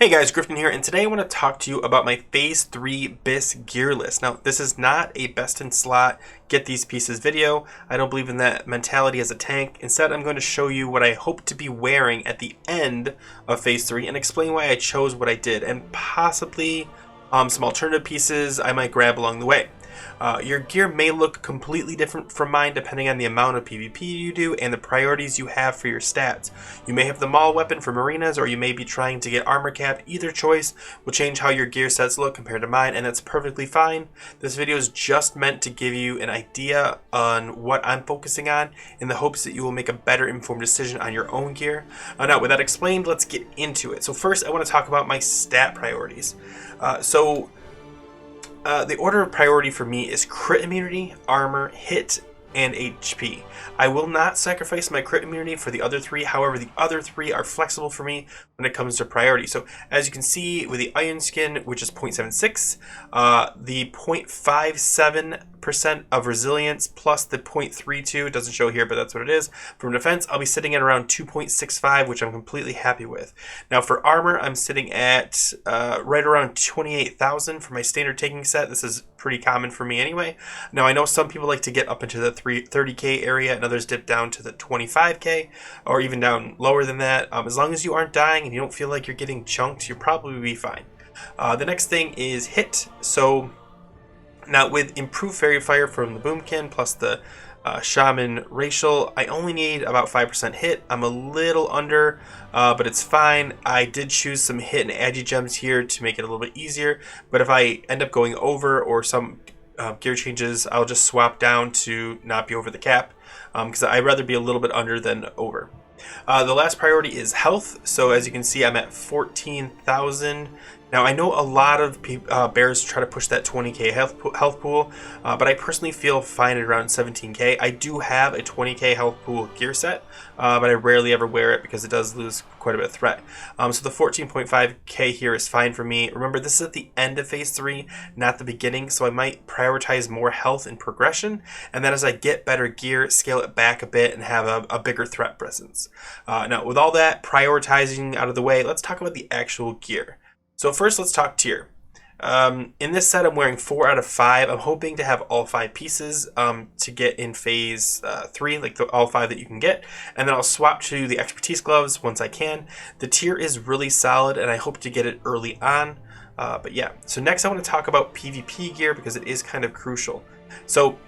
Hey guys, Griffin here, and today I want to talk to you about my Phase 3 BIS gear list. Now, this is not a best in slot, get these pieces video. I don't believe in that mentality as a tank. Instead, I'm going to show you what I hope to be wearing at the end of Phase 3 and explain why I chose what I did, and possibly some alternative pieces I might grab along the way. Your gear may look completely different from mine depending on the amount of PvP you do and the priorities you have for your stats. You may have the Maul weapon for Marinas, or you may be trying to get armor capped. Either choice will change how your gear sets look compared to mine, and that's perfectly fine. This video is just meant to give you an idea on what I'm focusing on in the hopes that you will make a better informed decision on your own gear. Now, with that explained, let's get into it. So first, I want to talk about my stat priorities. The order of priority for me is crit immunity, armor, hit, and HP. I will not sacrifice my crit immunity for the other three. However, the other three are flexible for me when it comes to priority. So as you can see with the Iron Skin, which is 0.76, the 0.57% of resilience plus the 0.32, it doesn't show here, but that's what it is. From defense, I'll be sitting at around 2.65, which I'm completely happy with. Now for armor, I'm sitting at right around 28,000 for my standard taking set. This is pretty common for me anyway. Now I know some people like to get up into the 30k area, and others dip down to the 25k, or even down lower than that. As long as you aren't dying and you don't feel like you're getting chunked, you'll probably be fine. The next thing is hit. So now with improved fairy fire from the boomkin plus the shaman racial, I only need about 5% hit. I'm a little under, but it's fine. I did choose some hit and agi gems here to make it a little bit easier, but if I end up going over or some gear changes, I'll just swap down to not be over the cap, because I'd rather be a little bit under than over. The last priority is health. So as you can see, I'm at 14,000. Now I know a lot of bears try to push that 20k health pool, but I personally feel fine at around 17k. I do have a 20k health pool gear set, but I rarely ever wear it because it does lose quite a bit of threat. So the 14.5k here is fine for me. Remember, this is at the end of Phase 3, not the beginning, so I might prioritize more health and progression, and then as I get better gear, scale it back a bit and have a bigger threat presence. Now with all that prioritizing out of the way, let's talk about the actual gear. So first, let's talk tier. In this set, I'm wearing 4 out of 5. I'm hoping to have all 5 pieces to get in Phase 3, like all 5 that you can get. And then I'll swap to the expertise gloves once I can. The tier is really solid, and I hope to get it early on. But yeah, so next I want to talk about PvP gear because it is kind of crucial. So,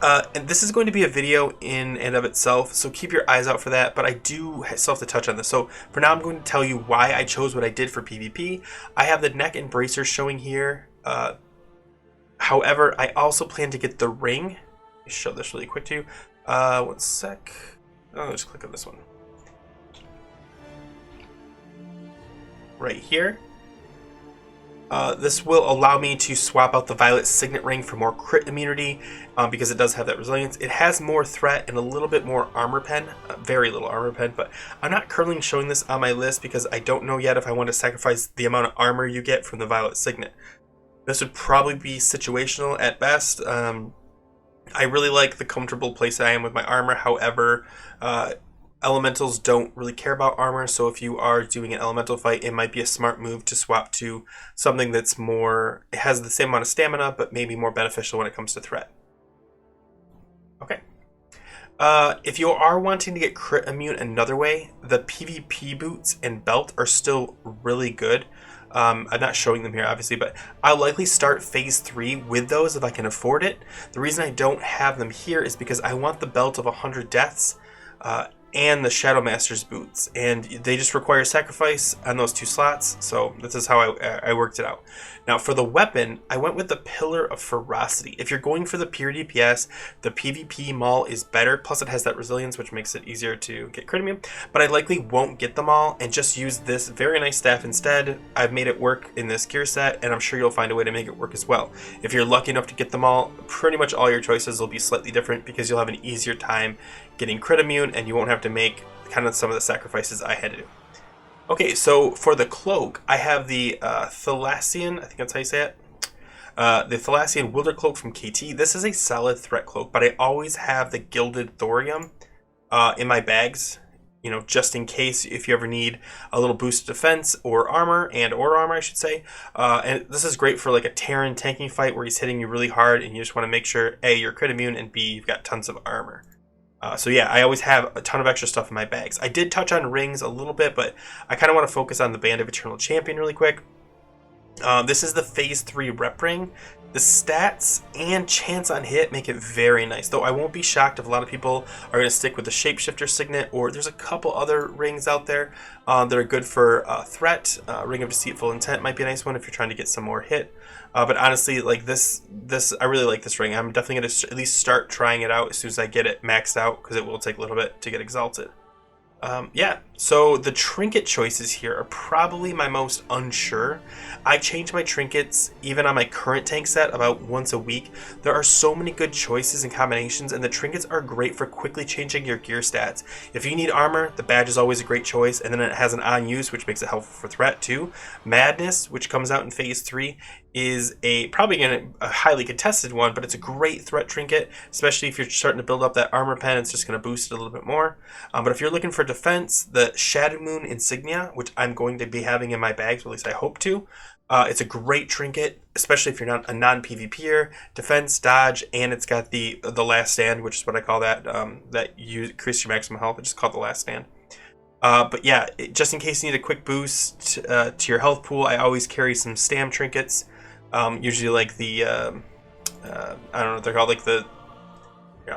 and this is going to be a video in and of itself, so keep your eyes out for that, but I do still have to touch on this. So for now, I'm going to tell you why I chose what I did for PvP. I have the neck and bracers showing here. However, I also plan to get the ring. Let me show this really quick to you. One sec. I'll just click on this one. Right here. This will allow me to swap out the Violet Signet Ring for more crit immunity, because it does have that resilience. It has more threat and a little bit more armor pen, very little armor pen, but I'm not currently showing this on my list because I don't know yet if I want to sacrifice the amount of armor you get from the Violet Signet. This would probably be situational at best. I really like the comfortable place I am with my armor. However, elementals don't really care about armor, so if you are doing an elemental fight, it might be a smart move to swap to something that's more, it has the same amount of stamina, but maybe more beneficial when it comes to threat. Okay. If you are wanting to get crit immune another way, the PvP boots and belt are still really good. I'm not showing them here, obviously, but I'll likely start Phase 3 with those if I can afford it. The reason I don't have them here is because I want the belt of 100 deaths, and the Shadow Master's boots, and they just require sacrifice on those 2 slots, so this is how I worked it out. Now for the weapon, I went with the Pillar of Ferocity. If you're going for the pure DPS, the PvP Maul is better, plus it has that resilience, which makes it easier to get crit immune, but I likely won't get them all and just use this very nice staff instead. I've made it work in this gear set, and I'm sure you'll find a way to make it work as well. If you're lucky enough to get them all, pretty much all your choices will be slightly different because you'll have an easier time getting crit immune, and you won't have to make kind of some of the sacrifices I had to do. Okay, so for the cloak, I have the Thalassian, I think that's how you say it. The Thalassian Wilder Cloak from KT. This is a solid threat cloak, but I always have the Gilded Thorium in my bags. just in case if you ever need a little boost of defense or armor, I should say. And this is great for like a Terran tanking fight where he's hitting you really hard and you just want to make sure A, you're crit immune, and B, you've got tons of armor. So yeah, I always have a ton of extra stuff in my bags. I did touch on rings a little bit, but I kind of want to focus on the Band of Eternal Champion really quick. This is the Phase 3 rep ring. The stats and chance on hit make it very nice, though I won't be shocked if a lot of people are going to stick with the Shapeshifter Signet, or there's a couple other rings out there that are good for threat. Ring of Deceitful Intent might be a nice one if you're trying to get some more hit. But honestly, like this, I really like this ring. I'm definitely going to at least start trying it out as soon as I get it maxed out, because it will take a little bit to get exalted. Yeah, so the trinket choices here are probably my most unsure. I change my trinkets, even on my current tank set, about once a week. There are so many good choices and combinations, and the trinkets are great for quickly changing your gear stats. If you need armor, the badge is always a great choice, and then it has an on use, which makes it helpful for threat too. Madness, which comes out in Phase 3, is probably a highly contested one, but it's a great threat trinket, especially if you're starting to build up that armor pen. It's just going to boost it a little bit more. But if you're looking for defense, the Shadow Moon Insignia, which I'm going to be having in my bags, or at least I hope to, it's a great trinket, especially if you're not a non-PvPer. Defense, dodge, and it's got the Last Stand, which is what I call that, that you increase your maximum health. I just call it the Last Stand. But yeah, just in case you need a quick boost to your health pool, I always carry some stam trinkets. Usually like the, I don't know what they're called, like the,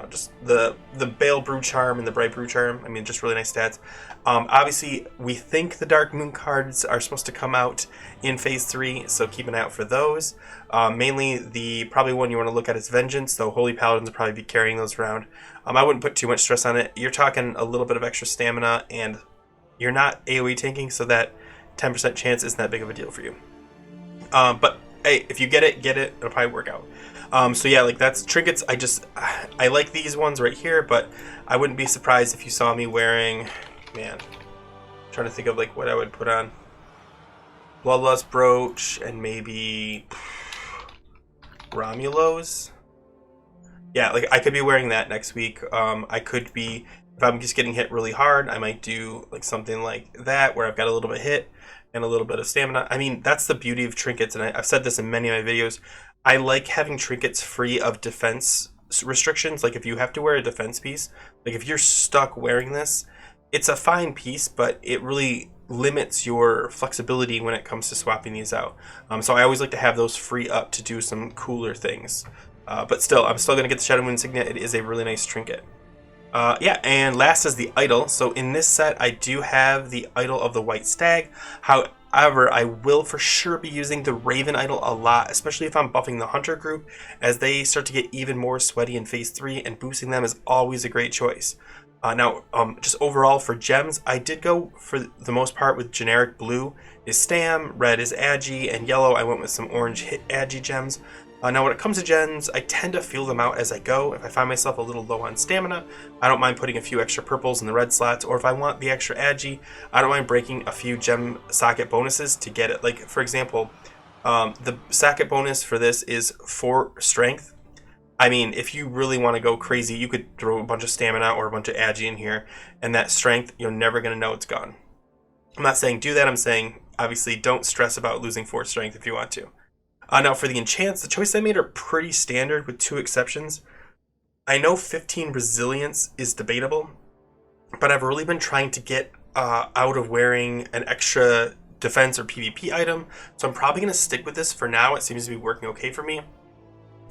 just the Bale Brew Charm and the Bright Brew Charm. I mean, just really nice stats. Obviously, we think the Dark Moon cards are supposed to come out in Phase 3, so keep an eye out for those. Mainly, the probably one you want to look at is Vengeance, though Holy Paladins will probably be carrying those around. I wouldn't put too much stress on it. You're talking a little bit of extra stamina, and you're not AoE tanking, so that 10% chance isn't that big of a deal for you. But hey, if you get it, it'll probably work out. So yeah, like that's trinkets. I like these ones right here, but I wouldn't be surprised if you saw me wearing, man, I'm trying to think of like what I would put on. Bloodlust brooch and maybe Romulo's. Yeah, like I could be wearing that next week. I could be, if I'm just getting hit really hard, I might do like something like that where I've got a little bit of hit and a little bit of stamina. I mean, that's the beauty of trinkets, and I've said this in many of my videos. I like having trinkets free of defense restrictions. Like if you have to wear a defense piece, like if you're stuck wearing this, it's a fine piece, but it really limits your flexibility when it comes to swapping these out. So I always like to have those free up to do some cooler things. But still, I'm still going to get the Shadow Moon Insignia. It is a really nice trinket. Yeah, and last is the Idol. So in this set, I do have the Idol of the White Stag. However, I will for sure be using the Raven Idol a lot, especially if I'm buffing the Hunter group, as they start to get even more sweaty in Phase 3, and boosting them is always a great choice. Now, just overall for gems, I did go for the most part with generic. Blue is Stam, red is Agi, and yellow I went with some orange hit Agi gems. Now when it comes to gems, I tend to feel them out as I go. If I find myself a little low on stamina, I don't mind putting a few extra purples in the red slots, or if I want the extra Agi, I don't mind breaking a few gem socket bonuses to get it. Like, for example, the socket bonus for this is 4 strength. I mean, if you really want to go crazy, you could throw a bunch of stamina or a bunch of Agi in here, and that strength, you're never going to know it's gone. I'm not saying do that, I'm saying, obviously, don't stress about losing 4 strength if you want to. Now for the enchants, the choices I made are pretty standard with 2 exceptions. I know 15 resilience is debatable, but I've really been trying to get out of wearing an extra defense or PvP item, so I'm probably going to stick with this for now. It seems to be working okay for me.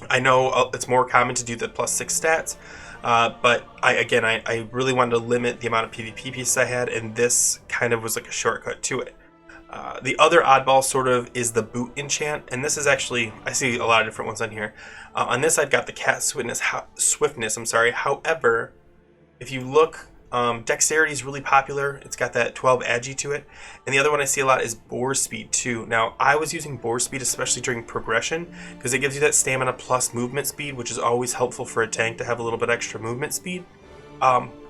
I know it's more common to do the +6 stats, but I really wanted to limit the amount of PvP pieces I had, and this kind of was like a shortcut to it. The other oddball sort of is the boot enchant, and this is actually, I see a lot of different ones on here. On this I've got the cat swiftness. However, if you look, dexterity is really popular. It's got that 12 agi to it. And the other one I see a lot is boar speed too. Now I was using boar speed especially during progression, because it gives you that stamina plus movement speed, which is always helpful for a tank to have a little bit extra movement speed.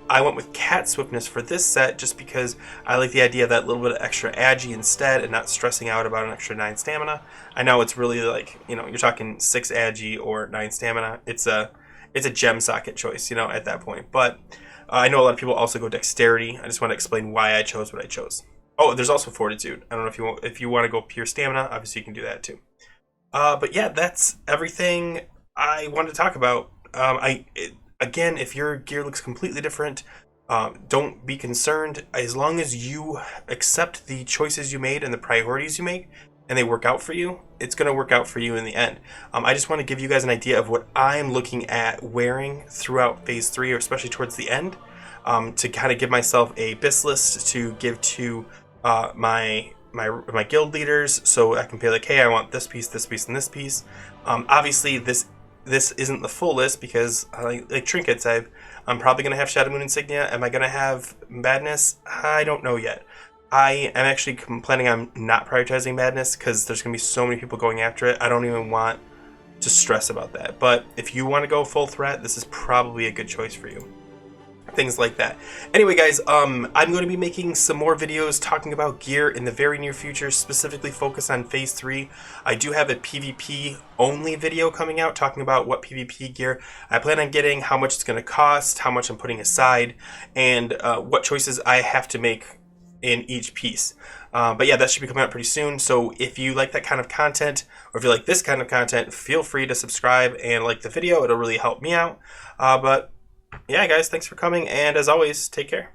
I went with cat swiftness for this set just because I like the idea of that little bit of extra agi instead, and not stressing out about an extra 9 stamina. I know it's really like, you're talking 6 agi or 9 stamina. It's a gem socket choice, at that point. But I know a lot of people also go dexterity. I just want to explain why I chose what I chose. Oh, there's also fortitude. I don't know if you want to go pure stamina. Obviously, you can do that too. But yeah, that's everything I wanted to talk about. Again, if your gear looks completely different, don't be concerned. As long as you accept the choices you made and the priorities you make, and they work out for you, it's going to work out for you in the end. I just want to give you guys an idea of what I'm looking at wearing throughout Phase 3, or especially towards the end, to kind of give myself a BIS list to give to my guild leaders, so I can be like, hey, I want this piece, and this piece. Obviously, this isn't the full list, because like trinkets, I'm probably going to have Shadow Moon Insignia. Am I going to have Madness? I don't know yet. I am actually planning on not prioritizing Madness, because there's going to be so many people going after it. I don't even want to stress about that. But if you want to go full threat, this is probably a good choice for you. Things like that. Anyway, guys, I'm going to be making some more videos talking about gear in the very near future, specifically focus on Phase 3. I do have a PvP only video coming out talking about what PvP gear I plan on getting, how much it's going to cost, how much I'm putting aside, and what choices I have to make in each piece. But yeah, that should be coming out pretty soon. So if you like that kind of content, or if you like this kind of content, feel free to subscribe and like the video. It'll really help me out. But yeah, guys, thanks for coming, and as always, take care.